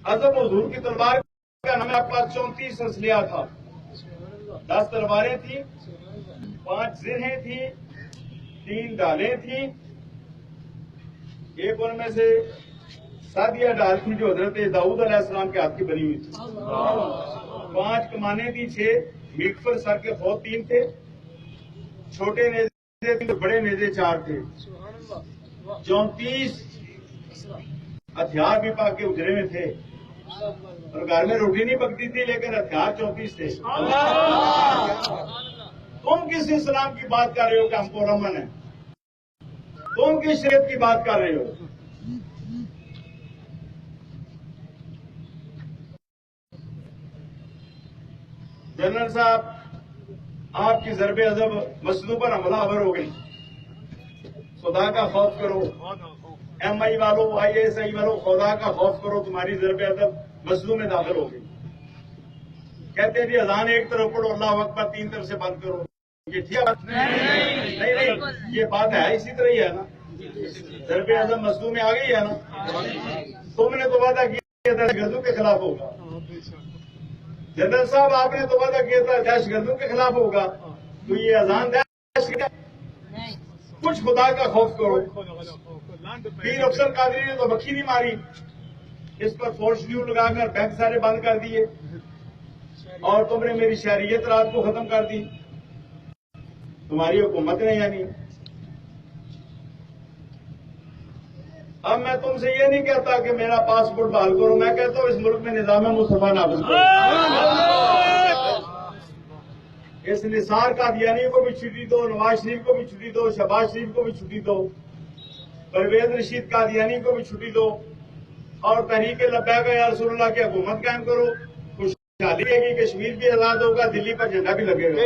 अज़म हुजूर की तलवार का नाम आपके पास 34 असलिया था। 10 तलवारें थी, 5 जिन्हें थी, 3 डालें थी, एक उनमें से सादिया डाल थी जो हजरत दाऊद अलैहिस्सलाम के हाथ की बनी हुई थी। 5 कमाने थी, 6 मिगफर सर के खौफ 3 थे, छोटे नेज़े 3, बड़े नेज़े 4 थे। 34 हथियार भी पाक के उजरे में थे और घर में रोटी नहीं पकती थी, लेकिन हथियार 34 थे। तुम किस इस्लाम की बात कर रहे हो कि हमको रमन है? तुम किस शरीयत की बात कर रहे हो? जनरल साहब, आपकी ज़रबे अज़ब मसलू पर हमलावर हो गई। खुदा का खौफ करो, MI वालों, ISI वालों, खुदा का खौफ करो, तुम्हारी ज़रबे अज़ब मसलू में दाखिल हो गई। कहते हैं जी अजान एक तरफ पढ़ो, अल्लाह अकबर 3 तरफ से बंद करो। ये ठीक बात नहीं, ये बात है इसी तरह ही है ना। ज़रबे अज़ब मसलू में आ गई है ना। तुमने तो वादा किया था दहशतगर्दों के खिलाफ होगा। जनरल साहब, आपने तो वादा किया था दहशतगर्दों के खिलाफ होगा, तो ये अजान दहशत कुछ खुदा का खौफ करो। पीर अफसर कादरी ने तो मक्खी नहीं मारी, इस पर फोर्स ड्यू लगाकर बैंक सारे बंद कर दिए और तुमने मेरी शहरियत रात को खत्म कर दी, तुम्हारी हुकूमत ने। यानी अब मैं तुमसे ये नहीं कहता कि मेरा पासपोर्ट बहाल करो, मैं कहता हूं इस मुल्क में निजाम मुस्तफा नाफिज करो। इस निसार कादियानी को भी छुट्टी दो, नवाज शरीफ को भी छुट्टी दो, शहबाज शरीफ को भी छुट्टी दो, परवेज रशीद कादियानी को भी छुट्टी दो और तहरीक लब्बैक या रसूलुल्लाह की हुकूमत कायम करो। खुशहाली रहेगी, कश्मीर भी आजाद होगा, दिल्ली पर झंडा भी लगेगा।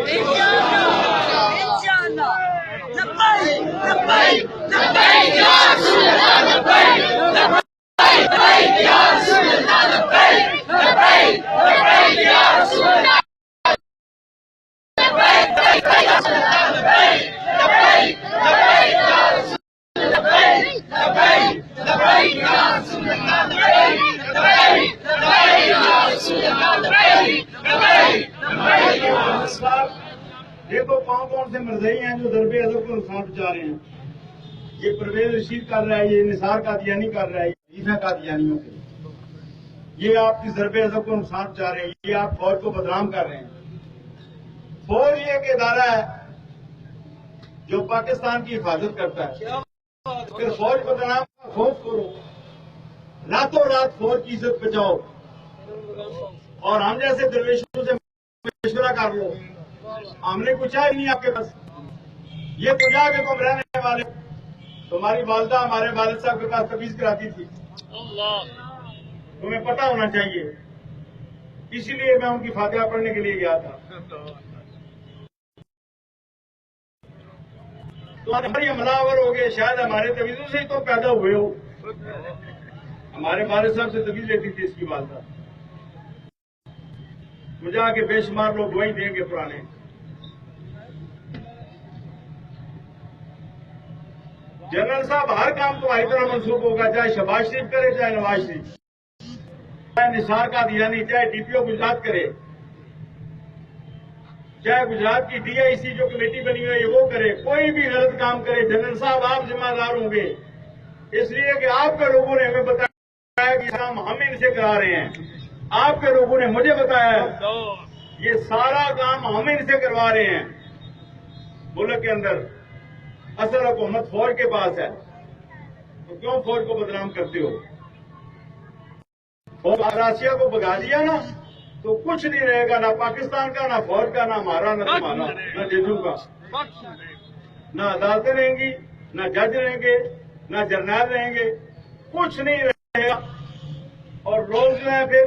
देखो कौन कौन से मरज़ई हैं जो ज़रबे अज़ब को नुकसान पहुंचा रहे हैं। ये परवेज रशीद कर रहा है, ये निसार कादियानी कर रहा है, ये कादियानियों के, ये आपकी ज़रबे अज़ब को नुकसान पहुंचा रहे हैं, ये आप फौज को बदनाम कर रहे हैं। फौज ये एक इदारा है जो पाकिस्तान की हिफाजत करता है, फिर फौज बदनाम का खौफ करो, रातों रात फौज की इज्जत बचाओ और हम जैसे दरवेशों से मशवरा कर लो। हमने कुछ है नहीं आपके पास, ये तो जाके तुम रहने वाले। तुम्हारी वालदा हमारे वालिद साहब के पास तबीज कराती थी, तुम्हें पता होना चाहिए, इसीलिए मैं उनकी फातिहा पढ़ने के लिए गया था। तो हमारी हमलावर हो गए, शायद हमारे तवीज़ों से ही तो पैदा हुए हो। हमारे वालिद साहब से तवीज लेती थी इसकी वालदा, मुझे आके बेशुमार लोग वही देंगे पुराने। जनरल साहब, हर काम तुम्हारी तरह मंसूब होगा, चाहे शहबाज शरीफ करे, चाहे नवाज शरीफ, चाहे निसार कादियानी, चाहे DPO गुजरात करे, चाहे गुजरात की DIC जो कमेटी बनी हुई है वो करे, कोई भी गलत काम करे, जनरल साहब आप जिम्मेदार होंगे, इसलिए कि आपके लोगों ने हमें बताया कि काम हम इनसे करा रहे हैं। आपके लोगों ने मुझे बताया ये सारा काम हम इनसे करवा रहे हैं। मुल्क के अंदर असल हुकूमत फौज के पास है, तो क्यों फौज को बदनाम करते हो? फौज राशिया को भगा दिया ना, तो कुछ नहीं रहेगा, ना पाकिस्तान का, ना फौज का, ना हमारा, ना तुम्हारा, ना जेजू का। ना अदालतें रहेंगी, ना जज रहेंगे, ना जर्नल रहेंगे, कुछ नहीं रहेगा और लोग जो है फिर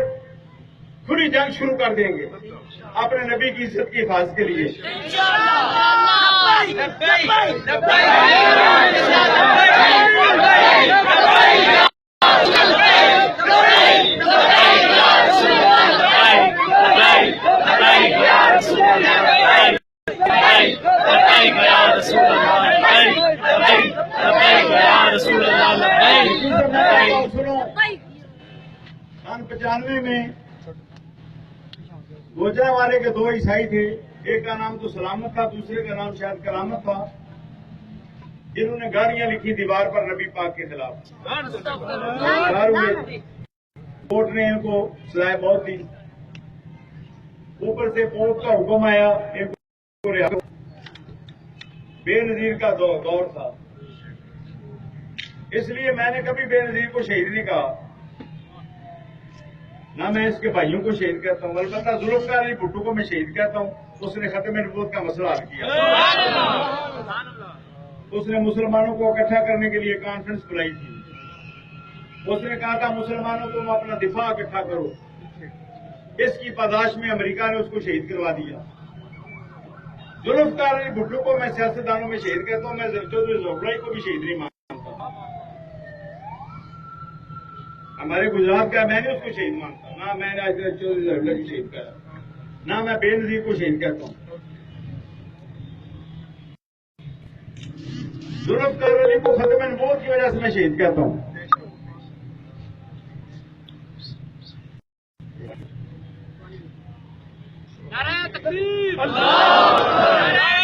खुली जंग शुरू कर देंगे अपने नबी की इज्जत की हिफाजत के लिए। सन 95 में गुजरांवाले के दो ईसाई थे, एक का नाम तो सलामत था, दूसरे का नाम शायद करामत था। इन्होंने गालियां लिखी दीवार पर नबी पाक के खिलाफ। कोर्ट ने इनको सजाए मौत दी। ऊपर से कोर्ट का हुक्म आया, इनको रिहा। बेनजीर का दौर था, इसलिए मैंने कभी बेनजीर को शहीद नहीं कहा, ना मैं इसके भाइयों को शहीद कहता हूं। अलबत्ता जुल्फकार अली भुट्टो को मैं शहीद कहता हूं। उसने खत्म नबूवत का मसला हल किया। उसने मुसलमानों को इकट्ठा करने के लिए कॉन्फ्रेंस बुलाई थी। उसने कहा था मुसलमानों को अपना दिफा इकट्ठा करो। इसकी पादाश में अमेरिका ने उसको शहीद करवा दिया। जुल्फकार अली भुट्टो को मैं सियासतदानों में शहीद कहता हूं। मैं चौधरी ज़फ़रुल्लाह को भी शहीद नहीं मानता। हमारे गुजरात का मैंने उसको शहीद मानता, ना मैंने आज चौधरी ज़फ़रुल्लाह को शहीद कहा, ना मैं बेनजीर को शहीद कहता हूं। जुल्फकार अली को खत्म नबूवत की वजह से मैं शहीद कहता हूं। नारे तकबीर, अल्लाह